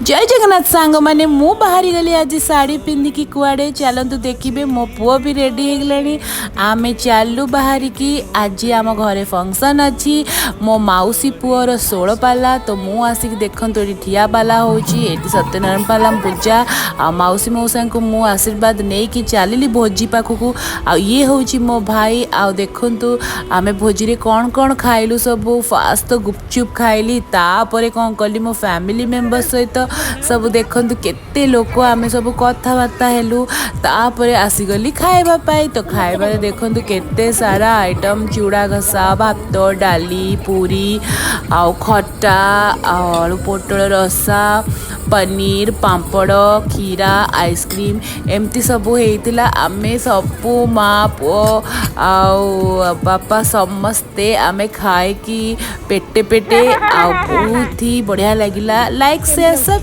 जय जगन्नाथ सांग मैंने मु बाहरी गली आज साड़ी पिंधिकी कुआड़े चलतु देखिए मो पुओ भी रेडी हो गलानी आमे चालू बाहर की आज आम घरे फंक्शन अच्छी मो मौसी पुअर 16 पाला तो मु आसिक देखत ये ठिया पाला होची एटी सत्यनारायण पाला पूजा आ मौसी मौसा को मु आशीर्वाद नहीं कि चलली भोजी पाखक आ ये होची मो भाई आ देखंतु आमे भोजी रे कौन कौन खाइलु सब फास्ट तो गुपचुप खाइली तापर कौन कली मो फैमिली मेंबर सहित सब देखंतु केते लोक आमे सब कथबार्ता हेलु तापर आसीगली खाइबा पाई तो खाइबा देखंतु केते सारा आइटम चूड़ा घसा भात डाली पूरी आउ खट्टा आलू पोटल रसा पनीर पांपड़ खीरा आइसक्रीम एमती सब होइतिला आमे सबु माँ पुओ आउ बापा समस्ते आमे खाए कि पेटे पेटे आ बहुत ही बढ़िया लगिला लाइक शेयर सब